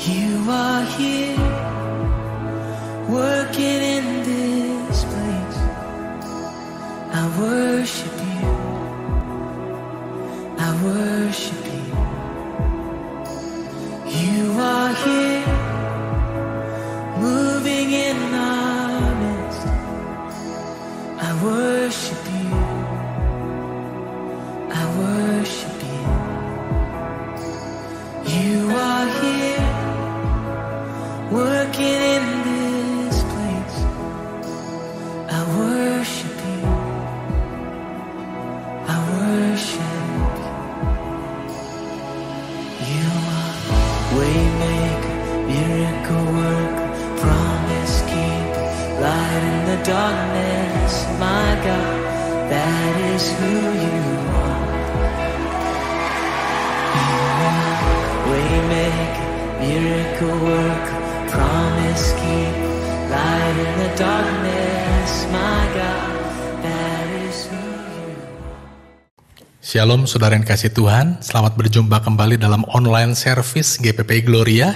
You are here, working in this place. I worship you, I worship you. You are here, moving in our midst. I worship you, I worship you. You are here, working in this place. I worship you, I worship you. You are waymaker, miracle worker, promise keeper, light in the darkness. My God, that is who you are. You are waymaker, miracle worker, promise keeper, light in the darkness. My God, that is who you are. Shalom saudara yang kasih Tuhan, selamat berjumpa kembali dalam online service GPPI Gloria.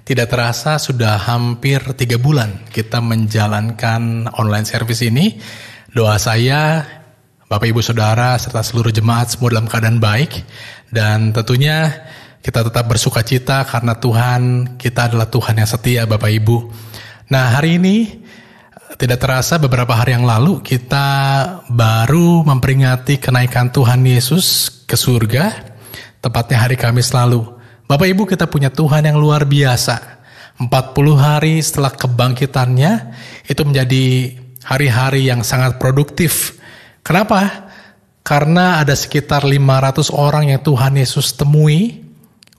Tidak terasa sudah hampir 3 bulan kita menjalankan online service ini. Doa saya, Bapak Ibu Saudara serta seluruh jemaat semua dalam keadaan baik. Dan tentunya kita tetap bersuka cita karena Tuhan kita adalah Tuhan yang setia Bapak Ibu. Nah hari ini tidak terasa beberapa hari yang lalu kita baru memperingati kenaikan Tuhan Yesus ke surga. Tepatnya hari Kamis lalu. Bapak Ibu kita punya Tuhan yang luar biasa. 40 hari setelah kebangkitannya itu menjadi hari-hari yang sangat produktif. Kenapa? Karena ada sekitar 500 orang yang Tuhan Yesus temui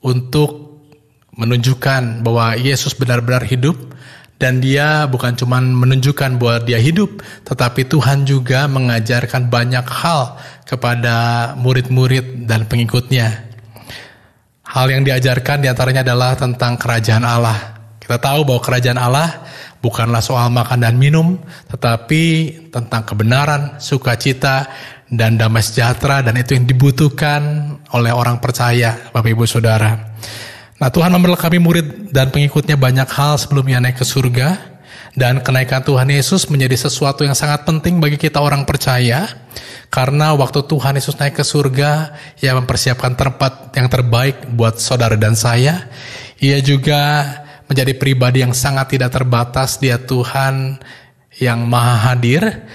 untuk menunjukkan bahwa Yesus benar-benar hidup. Dan dia bukan cuma menunjukkan bahwa dia hidup, tetapi Tuhan juga mengajarkan banyak hal kepada murid-murid dan pengikutnya. Hal yang diajarkan diantaranya adalah tentang kerajaan Allah. Kita tahu bahwa kerajaan Allah bukanlah soal makan dan minum, tetapi tentang kebenaran, sukacita, dan damai sejahtera, dan itu yang dibutuhkan oleh orang percaya, Bapak Ibu Saudara. Nah, Tuhan memberkati murid dan pengikutnya banyak hal sebelum ia naik ke surga, dan kenaikan Tuhan Yesus menjadi sesuatu yang sangat penting bagi kita orang percaya, karena waktu Tuhan Yesus naik ke surga, ia mempersiapkan tempat yang terbaik buat saudara dan saya. Ia juga menjadi pribadi yang sangat tidak terbatas, dia Tuhan yang maha hadir.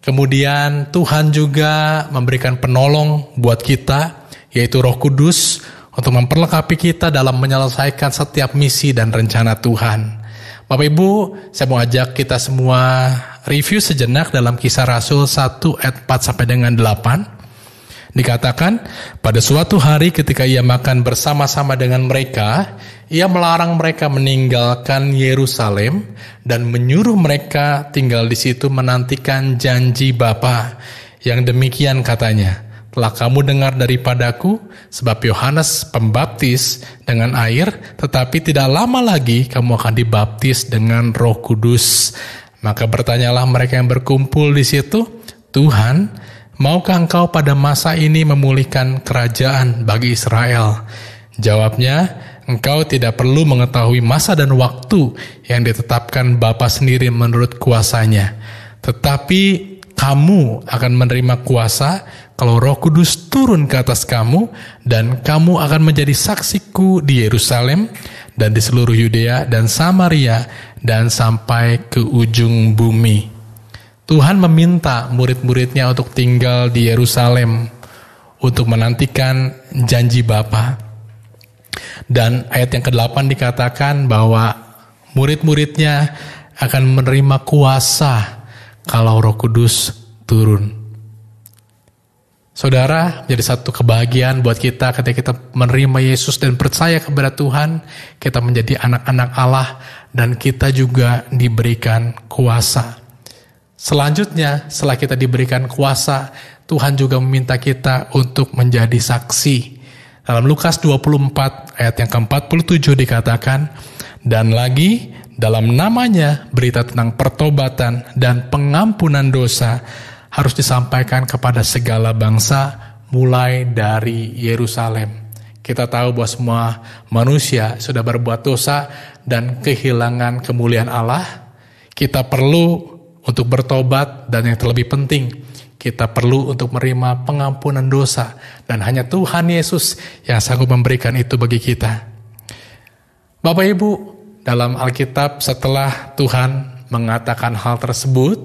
Kemudian Tuhan juga memberikan penolong buat kita, yaitu Roh Kudus, untuk memperlengkapi kita dalam menyelesaikan setiap misi dan rencana Tuhan. Bapak Ibu, saya mau ajak kita semua review sejenak dalam Kisah Rasul 1 ayat 4 sampai dengan 8. Dikatakan, pada suatu hari ketika ia makan bersama-sama dengan mereka, ia melarang mereka meninggalkan Yerusalem dan menyuruh mereka tinggal di situ menantikan janji Bapa. Yang demikian katanya, telah kamu dengar daripadaku, sebab Yohanes Pembaptis dengan air, tetapi tidak lama lagi kamu akan dibaptis dengan Roh Kudus. Maka bertanyalah mereka yang berkumpul di situ, Tuhan, maukah engkau pada masa ini memulihkan kerajaan bagi Israel? Jawabnya, engkau tidak perlu mengetahui masa dan waktu yang ditetapkan Bapa sendiri menurut kuasanya. Tetapi kamu akan menerima kuasa kalau Roh Kudus turun ke atas kamu, dan kamu akan menjadi saksiku di Yerusalem dan di seluruh Yudea dan Samaria dan sampai ke ujung bumi. Tuhan meminta murid-muridnya untuk tinggal di Yerusalem untuk menantikan janji Bapa. Dan ayat yang ke-8 dikatakan bahwa murid-muridnya akan menerima kuasa kalau Roh Kudus turun. Saudara, jadi satu kebahagiaan buat kita ketika kita menerima Yesus dan percaya kepada Tuhan, kita menjadi anak-anak Allah dan kita juga diberikan kuasa. Selanjutnya, setelah kita diberikan kuasa, Tuhan juga meminta kita untuk menjadi saksi. Dalam Lukas 24 ayat yang ke-47 dikatakan, dan lagi dalam namanya berita tentang pertobatan dan pengampunan dosa harus disampaikan kepada segala bangsa mulai dari Yerusalem. Kita tahu bahwa semua manusia sudah berbuat dosa dan kehilangan kemuliaan Allah. Kita perlu untuk bertobat, dan yang terlebih penting, kita perlu untuk menerima pengampunan dosa. Dan hanya Tuhan Yesus yang sanggup memberikan itu bagi kita. Bapak Ibu, dalam Alkitab setelah Tuhan mengatakan hal tersebut,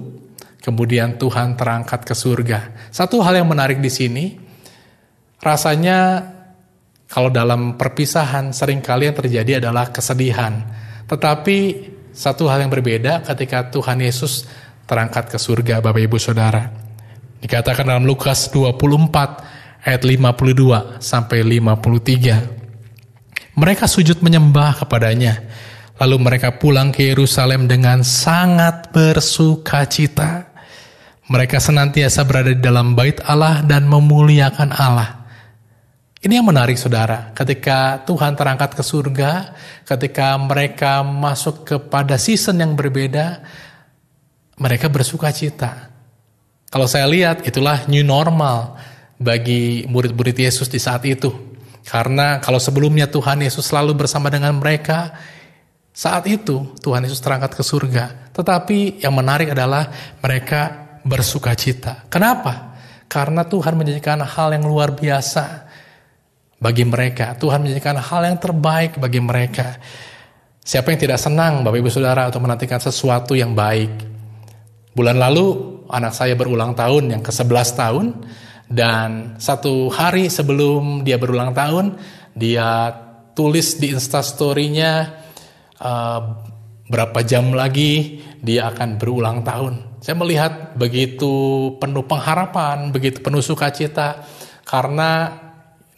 kemudian Tuhan terangkat ke surga. Satu hal yang menarik di sini, rasanya kalau dalam perpisahan seringkali yang terjadi adalah kesedihan. Tetapi satu hal yang berbeda ketika Tuhan Yesus terangkat ke surga, Bapak Ibu Saudara. Dikatakan dalam Lukas 24 ayat 52 sampai 53. Mereka sujud menyembah kepadanya. Lalu mereka pulang ke Yerusalem dengan sangat bersukacita. Mereka senantiasa berada di dalam bait Allah dan memuliakan Allah. Ini yang menarik saudara, ketika Tuhan terangkat ke surga, ketika mereka masuk kepada season yang berbeda, mereka bersukacita. Kalau saya lihat, itulah new normal bagi murid-murid Yesus di saat itu. Karena kalau sebelumnya Tuhan Yesus selalu bersama dengan mereka, saat itu Tuhan Yesus terangkat ke surga. Tetapi yang menarik adalah mereka bersukacita. Kenapa? Karena Tuhan menjanjikan hal yang luar biasa bagi mereka. Tuhan menjanjikan hal yang terbaik bagi mereka. Siapa yang tidak senang, Bapak Ibu Saudara, untuk menantikan sesuatu yang baik? Bulan lalu anak saya berulang tahun yang ke-11 tahun, dan satu hari sebelum dia berulang tahun, dia tulis di Instastory-nya berapa jam lagi dia akan berulang tahun. Saya melihat begitu penuh pengharapan, begitu penuh sukacita, karena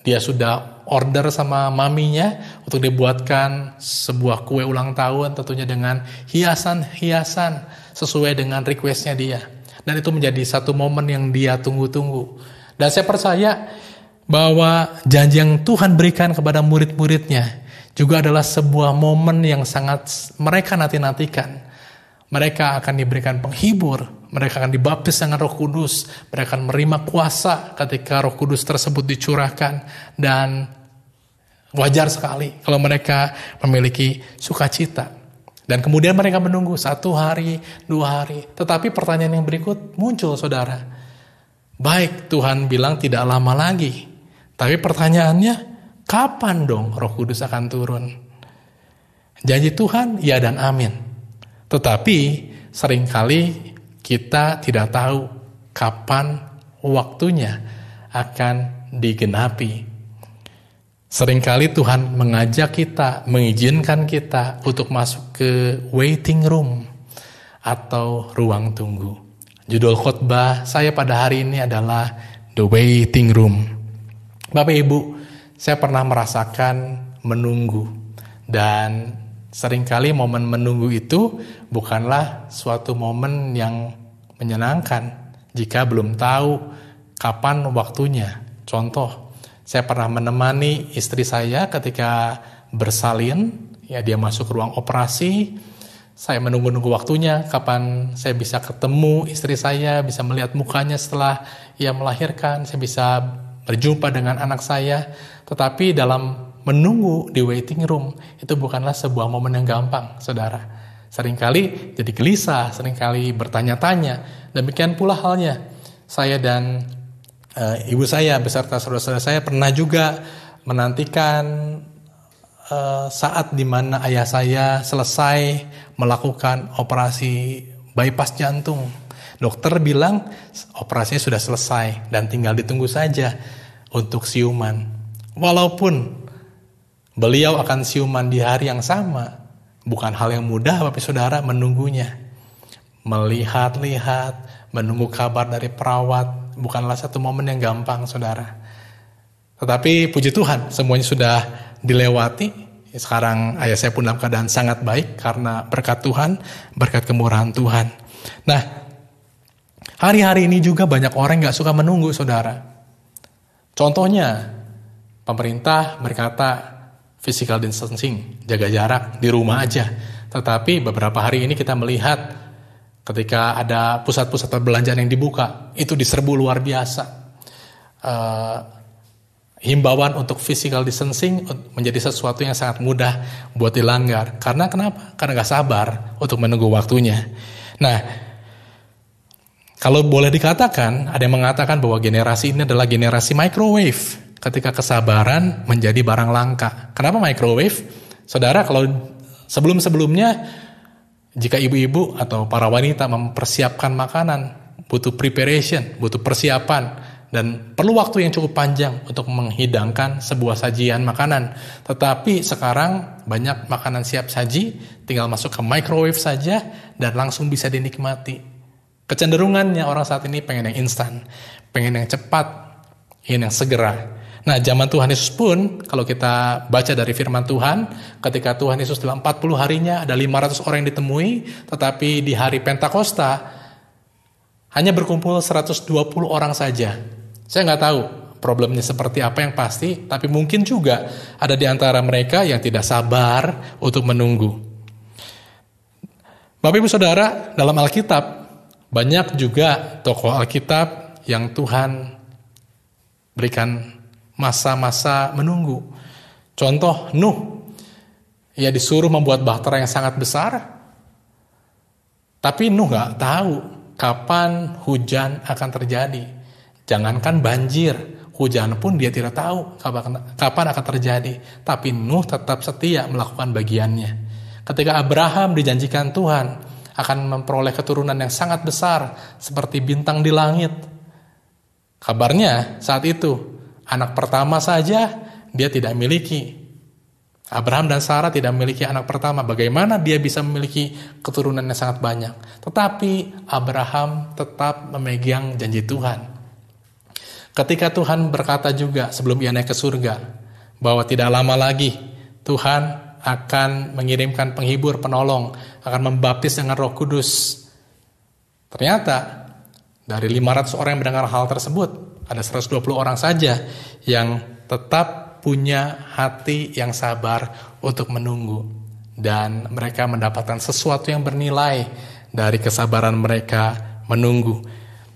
dia sudah order sama maminya untuk dibuatkan sebuah kue ulang tahun, tentunya dengan hiasan-hiasan sesuai dengan requestnya dia. Dan itu menjadi satu momen yang dia tunggu-tunggu. Dan saya percaya bahwa janji yang Tuhan berikan kepada murid-muridnya juga adalah sebuah momen yang sangat mereka nanti-nantikan. Mereka akan diberikan penghibur, mereka akan dibaptis dengan Roh Kudus, mereka akan menerima kuasa ketika Roh Kudus tersebut dicurahkan, dan wajar sekali kalau mereka memiliki sukacita. Dan kemudian mereka menunggu 1 hari, 2 hari. Tetapi pertanyaan yang berikut muncul saudara. Baik, Tuhan bilang tidak lama lagi. Tapi pertanyaannya, kapan dong Roh Kudus akan turun? Janji Tuhan, ya dan amin. Tetapi seringkali kita tidak tahu kapan waktunya akan digenapi. Seringkali Tuhan mengajak kita, mengizinkan kita untuk masuk ke waiting room atau ruang tunggu. Judul khotbah saya pada hari ini adalah The Waiting Room. Bapak Ibu, saya pernah merasakan menunggu, dan seringkali momen menunggu itu bukanlah suatu momen yang menyenangkan jika belum tahu kapan waktunya. Contoh, saya pernah menemani istri saya ketika bersalin, ya dia masuk ruang operasi. Saya menunggu-nunggu waktunya, kapan saya bisa ketemu istri saya, bisa melihat mukanya setelah ia melahirkan, saya bisa berjumpa dengan anak saya. Tetapi dalam menunggu di waiting room, itu bukanlah sebuah momen yang gampang, saudara. Seringkali jadi gelisah, seringkali bertanya-tanya. Demikian pula halnya, saya dan ibu saya beserta saudara-saudara saya pernah juga menantikan saat di mana ayah saya selesai melakukan operasi bypass jantung. Dokter bilang operasinya sudah selesai dan tinggal ditunggu saja untuk siuman. Walaupun beliau akan siuman di hari yang sama, bukan hal yang mudah Bapak Saudara menunggunya. Melihat-lihat, menunggu kabar dari perawat, bukanlah satu momen yang gampang, saudara. Tetapi puji Tuhan, semuanya sudah dilewati. Sekarang ayah saya pun dalam keadaan sangat baik karena berkat Tuhan, berkat kemurahan Tuhan. Nah, hari-hari ini juga banyak orang yang gak suka menunggu, saudara. Contohnya, pemerintah berkata physical distancing, jaga jarak, di rumah aja. Tetapi beberapa hari ini kita melihat ketika ada pusat-pusat perbelanjaan yang dibuka, itu diserbu luar biasa. himbauan untuk physical distancing menjadi sesuatu yang sangat mudah buat dilanggar. Karena kenapa? Karena gak sabar untuk menunggu waktunya. Nah, kalau boleh dikatakan, ada yang mengatakan bahwa generasi ini adalah generasi microwave. Ketika kesabaran menjadi barang langka. Kenapa microwave? Saudara, kalau sebelum-sebelumnya, jika ibu-ibu atau para wanita mempersiapkan makanan, butuh preparation, butuh persiapan, dan perlu waktu yang cukup panjang untuk menghidangkan sebuah sajian makanan. Tetapi sekarang banyak makanan siap saji, tinggal masuk ke microwave saja dan langsung bisa dinikmati. Kecenderungannya orang saat ini pengen yang instan, pengen yang cepat, ingin yang segera. Nah, zaman Tuhan Yesus pun, kalau kita baca dari firman Tuhan, ketika Tuhan Yesus dalam 40 harinya ada 500 orang yang ditemui, tetapi di hari Pentakosta hanya berkumpul 120 orang saja. Saya nggak tahu problemnya seperti apa yang pasti, tapi mungkin juga ada di antara mereka yang tidak sabar untuk menunggu. Bapak Ibu Saudara, dalam Alkitab, banyak juga tokoh Alkitab yang Tuhan berikan masa-masa menunggu. Contoh Nuh, ia disuruh membuat bahtera yang sangat besar, tapi Nuh nggak tahu kapan hujan akan terjadi. Jangankan banjir, hujan pun dia tidak tahu kapan akan terjadi. Tapi Nuh tetap setia melakukan bagiannya. Ketika Abraham dijanjikan Tuhan akan memperoleh keturunan yang sangat besar seperti bintang di langit. Kabarnya saat itu anak pertama saja dia tidak miliki. Abraham dan Sarah tidak memiliki anak pertama. Bagaimana dia bisa memiliki keturunan yang sangat banyak? Tetapi Abraham tetap memegang janji Tuhan. Ketika Tuhan berkata juga sebelum ia naik ke surga, bahwa tidak lama lagi Tuhan akan mengirimkan penghibur, penolong, akan membaptis dengan Roh Kudus. Ternyata dari 500 orang yang mendengar hal tersebut, ada 120 orang saja yang tetap punya hati yang sabar untuk menunggu. Dan mereka mendapatkan sesuatu yang bernilai dari kesabaran mereka menunggu.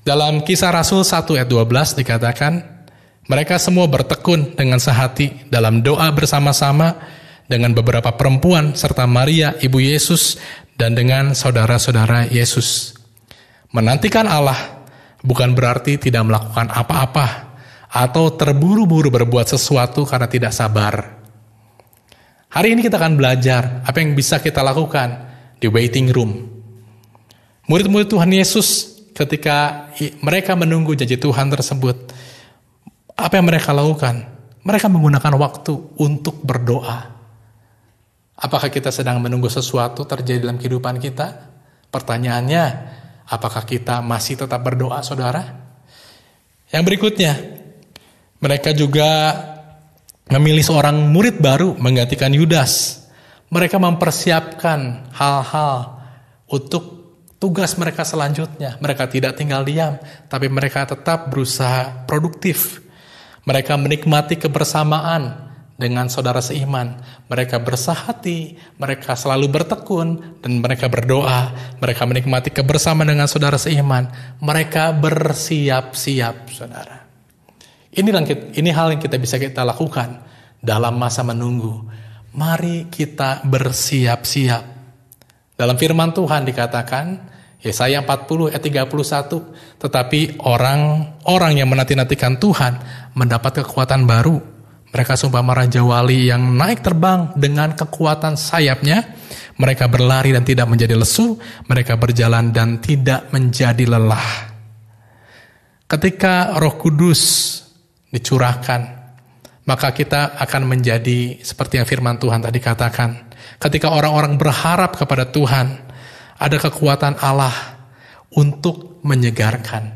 Dalam Kisah Rasul 1 ayat 12 dikatakan, mereka semua bertekun dengan sehati dalam doa bersama-sama dengan beberapa perempuan serta Maria ibu Yesus dan dengan saudara-saudara Yesus. Menantikan Allah bukan berarti tidak melakukan apa-apa atau terburu-buru berbuat sesuatu karena tidak sabar. Hari ini kita akan belajar apa yang bisa kita lakukan di waiting room. Murid-murid Tuhan Yesus ketika mereka menunggu janji Tuhan tersebut, apa yang mereka lakukan? Mereka menggunakan waktu untuk berdoa. Apakah kita sedang menunggu sesuatu terjadi dalam kehidupan kita? Pertanyaannya, apakah kita masih tetap berdoa, saudara? Yang berikutnya, mereka juga memilih seorang murid baru menggantikan Yudas. Mereka mempersiapkan hal-hal untuk tugas mereka selanjutnya. Mereka tidak tinggal diam, tapi mereka tetap berusaha produktif. Mereka menikmati kebersamaan dengan saudara seiman. Mereka bersahati, mereka selalu bertekun, dan mereka berdoa. Mereka menikmati kebersamaan dengan saudara seiman. Mereka bersiap-siap, saudara. Ini hal yang kita bisa kita lakukan dalam masa menunggu. Mari kita bersiap-siap. Dalam firman Tuhan dikatakan, Yesaya 40 ayat 31, tetapi orang yang menanti-nantikan Tuhan mendapat kekuatan baru. Mereka seumpama raja wali yang naik terbang dengan kekuatan sayapnya. Mereka berlari dan tidak menjadi lesu, mereka berjalan dan tidak menjadi lelah. Ketika Roh Kudus dicurahkan, maka kita akan menjadi seperti yang firman Tuhan tadi katakan. Ketika orang-orang berharap kepada Tuhan, ada kekuatan Allah untuk menyegarkan.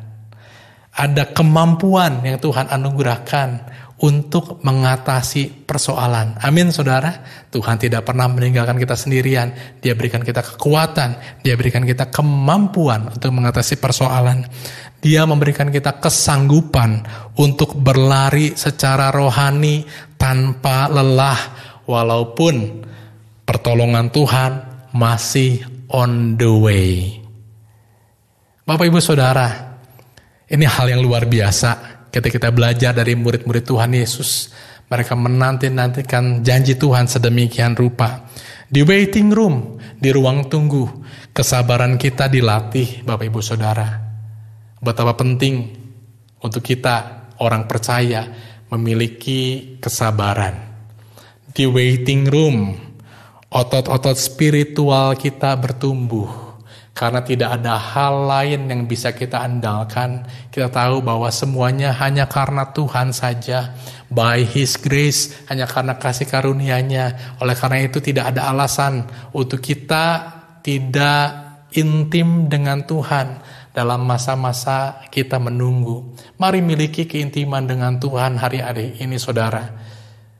Ada kemampuan yang Tuhan anugerahkan untuk mengatasi persoalan. Amin, saudara. Tuhan tidak pernah meninggalkan kita sendirian. Dia berikan kita kekuatan. Dia berikan kita kemampuan untuk mengatasi persoalan. Dia memberikan kita kesanggupan untuk berlari secara rohani tanpa lelah. Walaupun pertolongan Tuhan masih on the way. Bapak Ibu Saudara, ini hal yang luar biasa. ketika kita belajar dari murid-murid Tuhan Yesus, mereka menanti-nantikan janji Tuhan sedemikian rupa. Di waiting room, di ruang tunggu, kesabaran kita dilatih, Bapak Ibu Saudara. Betapa penting untuk kita, orang percaya, memiliki kesabaran. Di waiting room, otot-otot spiritual kita bertumbuh. Karena tidak ada hal lain yang bisa kita andalkan. Kita tahu bahwa semuanya hanya karena Tuhan saja. By His grace, hanya karena kasih karunia-Nya. Oleh karena itu tidak ada alasan untuk kita tidak intim dengan Tuhan dalam masa-masa kita menunggu. Mari miliki keintiman dengan Tuhan hari-hari ini, saudara.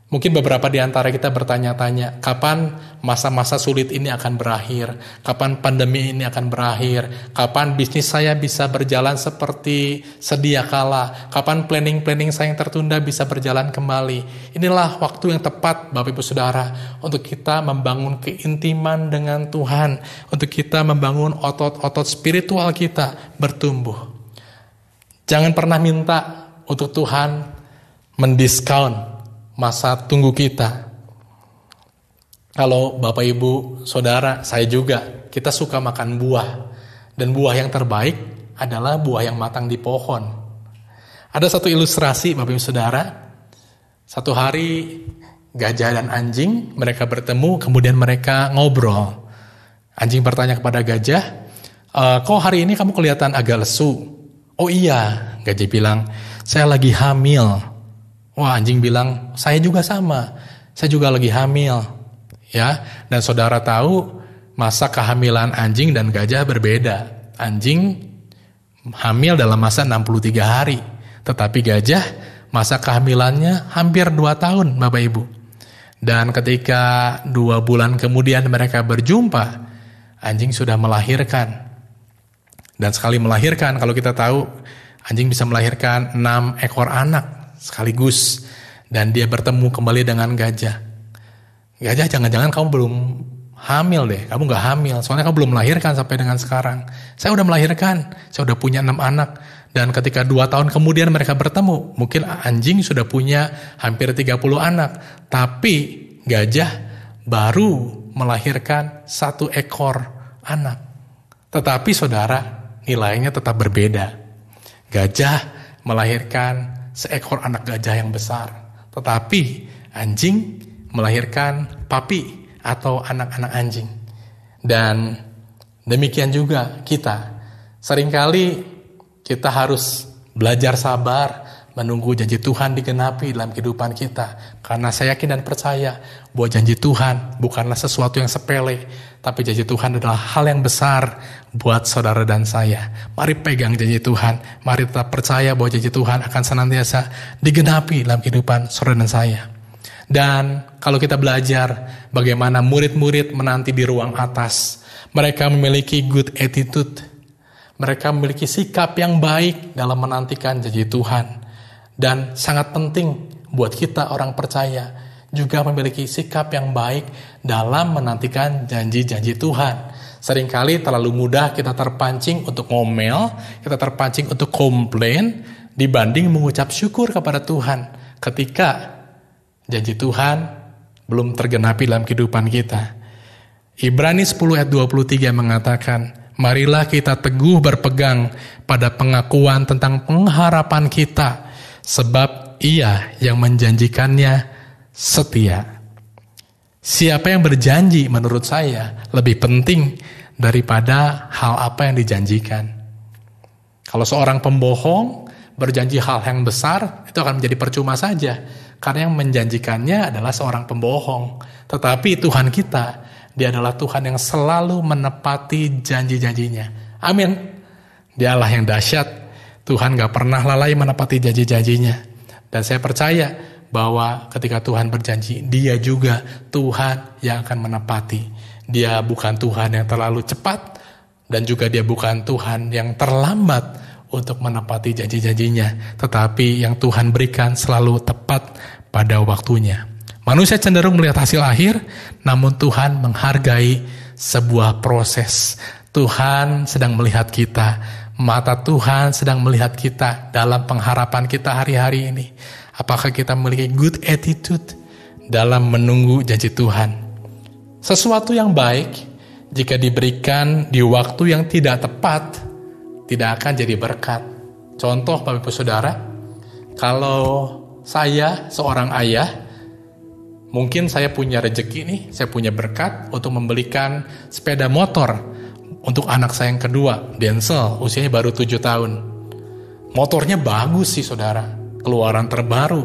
Mungkin beberapa di antara kita bertanya-tanya, kapan masa-masa sulit ini akan berakhir? Kapan pandemi ini akan berakhir? Kapan bisnis saya bisa berjalan seperti sedia kala? Kapan planning-planning saya yang tertunda bisa berjalan kembali? Inilah waktu yang tepat, Bapak Ibu Saudara, untuk kita membangun keintiman dengan Tuhan, untuk kita membangun otot-otot spiritual kita bertumbuh. Jangan pernah minta untuk Tuhan mendiskon masa tunggu kita. Kalau Bapak Ibu Saudara, saya juga, kita suka makan buah. Dan buah yang terbaik adalah buah yang matang di pohon. Ada satu ilustrasi, Bapak Ibu Saudara. Satu hari gajah dan anjing, mereka bertemu, kemudian mereka ngobrol. Anjing bertanya kepada gajah, kok hari ini kamu kelihatan agak lesu? Oh iya, gajah bilang, saya lagi hamil. Wah, anjing bilang, saya juga sama. Saya juga lagi hamil. Ya, dan saudara tahu masa kehamilan anjing dan gajah berbeda. Anjing hamil dalam masa 63 hari. Tetapi gajah masa kehamilannya hampir 2 tahun, Bapak Ibu. Dan ketika 2 bulan kemudian mereka berjumpa, anjing sudah melahirkan. Dan sekali melahirkan, kalau kita tahu, anjing bisa melahirkan 6 ekor anak sekaligus, dan dia bertemu kembali dengan gajah. Gajah, jangan-jangan kamu belum hamil deh, kamu gak hamil, soalnya kamu belum melahirkan sampai dengan sekarang. Saya udah melahirkan, saya udah punya 6 anak, dan ketika 2 tahun kemudian mereka bertemu, mungkin anjing sudah punya hampir 30 anak, tapi gajah baru melahirkan 1 ekor anak. Tetapi saudara, nilainya tetap berbeda. Gajah melahirkan seekor anak gajah yang besar. Tetapi anjing melahirkan papi atau anak-anak anjing. Dan demikian juga kita. Seringkali kita harus belajar sabar, menunggu janji Tuhan digenapi dalam kehidupan kita. Karena saya yakin dan percaya bahwa janji Tuhan bukanlah sesuatu yang sepele, tapi janji Tuhan adalah hal yang besar buat saudara dan saya. Mari pegang janji Tuhan, mari tetap percaya bahwa janji Tuhan akan senantiasa digenapi dalam kehidupan saudara dan saya. Dan kalau kita belajar bagaimana murid-murid menanti di ruang atas, mereka memiliki good attitude, mereka memiliki sikap yang baik dalam menantikan janji Tuhan. Dan sangat penting buat kita orang percaya juga memiliki sikap yang baik dalam menantikan janji-janji Tuhan. Seringkali terlalu mudah kita terpancing untuk ngomel, kita terpancing untuk komplain dibanding mengucap syukur kepada Tuhan ketika janji Tuhan belum tergenapi dalam kehidupan kita. Ibrani 10 ayat 23 mengatakan, marilah kita teguh berpegang pada pengakuan tentang pengharapan kita, sebab Ia yang menjanjikannya setia. Siapa yang berjanji menurut saya lebih penting daripada hal apa yang dijanjikan. Kalau seorang pembohong berjanji hal yang besar, itu akan menjadi percuma saja. Karena yang menjanjikannya adalah seorang pembohong. Tetapi Tuhan kita, Dia adalah Tuhan yang selalu menepati janji-janjinya. Amin. Dia Allah yang dahsyat. Tuhan gak pernah lalai menepati janji-janjinya. Dan saya percaya bahwa ketika Tuhan berjanji, Dia juga Tuhan yang akan menepati. Dia bukan Tuhan yang terlalu cepat, dan juga Dia bukan Tuhan yang terlambat untuk menepati janji-janjinya. Tetapi yang Tuhan berikan selalu tepat pada waktunya. Manusia cenderung melihat hasil akhir, namun Tuhan menghargai sebuah proses. Tuhan sedang melihat kita, Mata Tuhan sedang melihat kita dalam pengharapan kita hari-hari ini. Apakah kita memiliki good attitude dalam menunggu janji Tuhan? Sesuatu yang baik jika diberikan di waktu yang tidak tepat, tidak akan jadi berkat. Contoh Bapak Ibu Saudara, kalau saya seorang ayah, mungkin saya punya rezeki nih, saya punya berkat untuk membelikan sepeda motor untuk anak saya yang kedua, Denzel, usianya baru 7 tahun. Motornya bagus sih saudara, keluaran terbaru.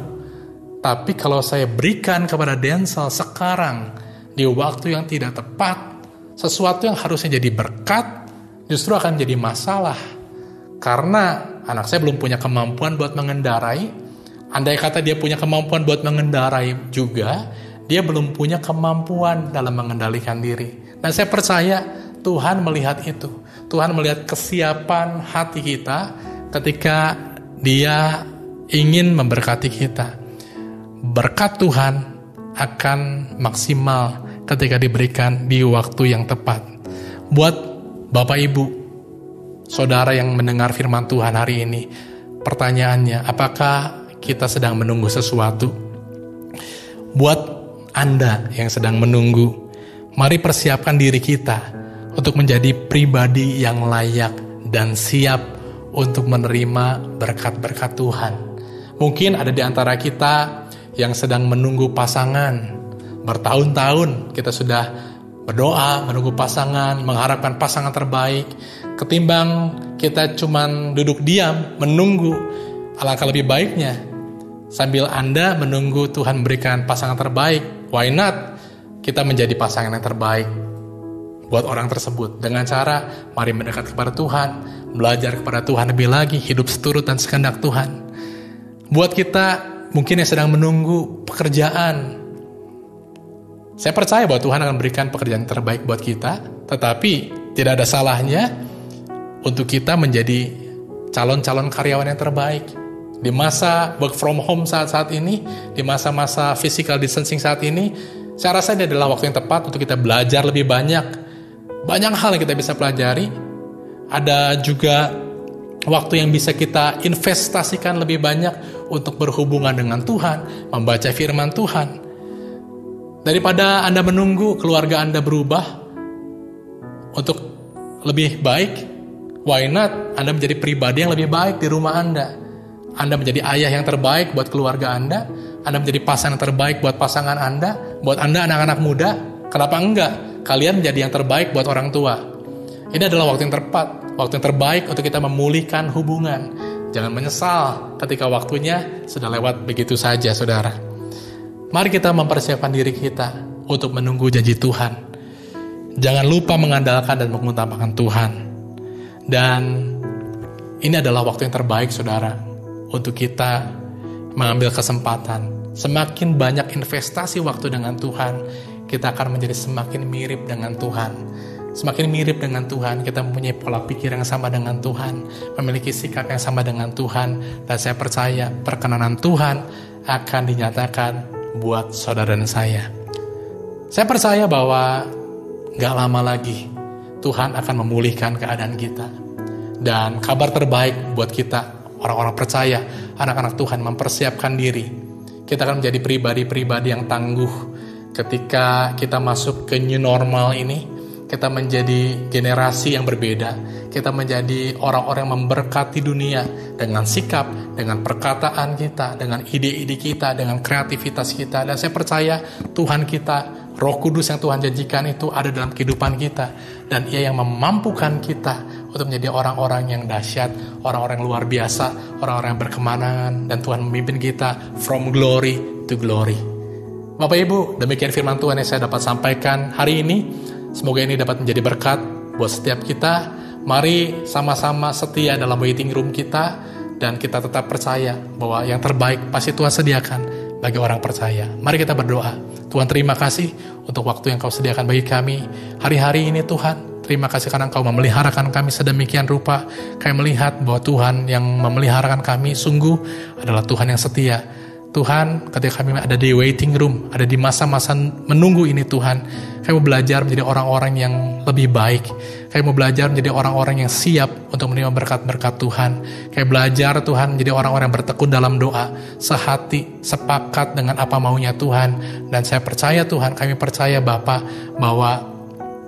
Tapi kalau saya berikan kepada Denzel sekarang, di waktu yang tidak tepat, sesuatu yang harusnya jadi berkat, justru akan jadi masalah. Karena anak saya belum punya kemampuan buat mengendarai. Andai kata dia punya kemampuan buat mengendarai juga, dia belum punya kemampuan dalam mengendalikan diri. Dan saya percaya Tuhan melihat itu. Tuhan melihat kesiapan hati kita ketika Dia ingin memberkati kita. Berkat Tuhan akan maksimal ketika diberikan di waktu yang tepat. Buat Bapak Ibu, saudara yang mendengar firman Tuhan hari ini, pertanyaannya, apakah kita sedang menunggu sesuatu? Buat Anda yang sedang menunggu, mari persiapkan diri kita untuk menjadi pribadi yang layak dan siap untuk menerima berkat-berkat Tuhan. Mungkin ada di antara kita yang sedang menunggu pasangan. Bertahun-tahun kita sudah berdoa, menunggu pasangan, mengharapkan pasangan terbaik. Ketimbang kita cuman duduk diam, menunggu, alangkah lebih baiknya sambil Anda menunggu Tuhan memberikan pasangan terbaik, why not kita menjadi pasangan yang terbaik buat orang tersebut. Dengan cara, mari mendekat kepada Tuhan, belajar kepada Tuhan lebih lagi, hidup seturut dan sekehendak Tuhan. Buat kita mungkin yang sedang menunggu pekerjaan, saya percaya bahwa Tuhan akan berikan pekerjaan terbaik buat kita, tetapi tidak ada salahnya untuk kita menjadi calon-calon karyawan yang terbaik. Di masa work from home saat ini, di masa-masa physical distancing saat ini, saya rasa ini adalah waktu yang tepat untuk kita belajar lebih banyak. Banyak hal yang kita bisa pelajari. Ada juga waktu yang bisa kita investasikan lebih banyak untuk berhubungan dengan Tuhan, membaca firman Tuhan. Daripada Anda menunggu keluarga Anda berubah untuk lebih baik, why not Anda menjadi pribadi yang lebih baik di rumah Anda. Anda menjadi ayah yang terbaik buat keluarga Anda menjadi pasangan yang terbaik buat pasangan Anda, buat Anda anak-anak muda, kenapa enggak? Kalian menjadi yang terbaik buat orang tua. Ini adalah waktu yang tepat, waktu yang terbaik untuk kita memulihkan hubungan. Jangan menyesal ketika waktunya sudah lewat begitu saja, saudara. Mari kita mempersiapkan diri kita untuk menunggu janji Tuhan. Jangan lupa mengandalkan dan mengutamakan Tuhan. Dan ini adalah waktu yang terbaik, saudara, untuk kita mengambil kesempatan. Semakin banyak investasi waktu dengan Tuhan, kita akan menjadi semakin mirip dengan Tuhan. Semakin mirip dengan Tuhan, kita mempunyai pola pikir yang sama dengan Tuhan, memiliki sikap yang sama dengan Tuhan, dan saya percaya perkenanan Tuhan akan dinyatakan buat saudara dan saya. Saya percaya bahwa gak lama lagi Tuhan akan memulihkan keadaan kita. Dan kabar terbaik buat kita, orang-orang percaya, anak-anak Tuhan, mempersiapkan diri. Kita akan menjadi pribadi-pribadi yang tangguh ketika kita masuk ke new normal ini. Kita menjadi generasi yang berbeda. Kita menjadi orang-orang yang memberkati dunia dengan sikap, dengan perkataan kita, dengan ide-ide kita, dengan kreativitas kita. Dan saya percaya Tuhan kita, Roh Kudus yang Tuhan janjikan itu ada dalam kehidupan kita. Dan Ia yang memampukan kita untuk menjadi orang-orang yang dahsyat, orang-orang yang luar biasa, orang-orang yang berkemenangan. Dan Tuhan memimpin kita from glory to glory. Bapak Ibu, demikian firman Tuhan yang saya dapat sampaikan hari ini. Semoga ini dapat menjadi berkat buat setiap kita. Mari sama-sama setia dalam waiting room kita, dan kita tetap percaya bahwa yang terbaik pasti Tuhan sediakan bagi orang percaya. Mari kita berdoa. Tuhan, terima kasih untuk waktu yang Kau sediakan bagi kami hari-hari ini, Tuhan. Terima kasih karena Engkau memeliharakan kami sedemikian rupa. Kami melihat bahwa Tuhan yang memeliharakan kami sungguh adalah Tuhan yang setia. Tuhan, ketika kami ada di waiting room, ada di masa-masa menunggu ini Tuhan, kami mau belajar menjadi orang-orang yang lebih baik. Kami mau belajar menjadi orang-orang yang siap untuk menerima berkat-berkat Tuhan. Kami belajar Tuhan menjadi orang-orang yang bertekun dalam doa, sehati, sepakat dengan apa maunya Tuhan. Dan saya percaya Tuhan, kami percaya Bapa, bahwa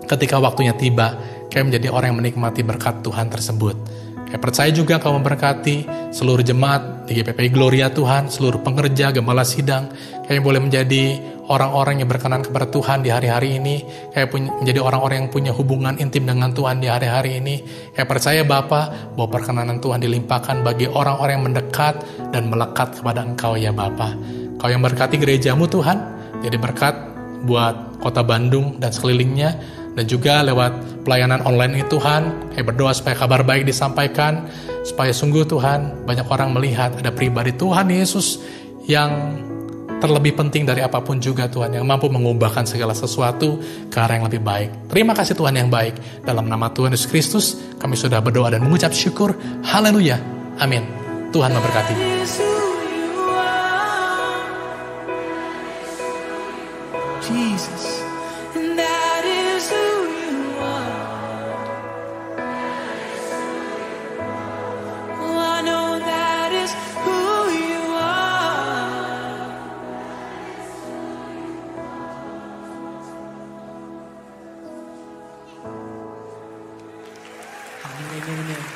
ketika waktunya tiba, kami menjadi orang yang menikmati berkat Tuhan tersebut. Kami percaya juga Kau memberkati seluruh jemaat di GPPI Gloria Tuhan, seluruh pengerja, gembala sidang. Kami boleh menjadi orang-orang yang berkenan kepada Tuhan di hari-hari ini. Kami menjadi orang-orang yang punya hubungan intim dengan Tuhan di hari-hari ini. Kami percaya Bapa, bahwa perkenanan Tuhan dilimpahkan bagi orang-orang yang mendekat dan melekat kepada Engkau ya Bapa. Kau yang berkati gerejamu Tuhan, jadi berkat buat kota Bandung dan sekelilingnya, dan juga lewat pelayanan online ini Tuhan, kami berdoa supaya kabar baik disampaikan, supaya sungguh Tuhan banyak orang melihat ada pribadi Tuhan Yesus yang terlebih penting dari apapun juga Tuhan, yang mampu mengubahkan segala sesuatu ke arah yang lebih baik. Terima kasih Tuhan yang baik, dalam nama Tuhan Yesus Kristus kami sudah berdoa dan mengucap syukur. Haleluya, amin. Tuhan memberkati. Jesus. Amin.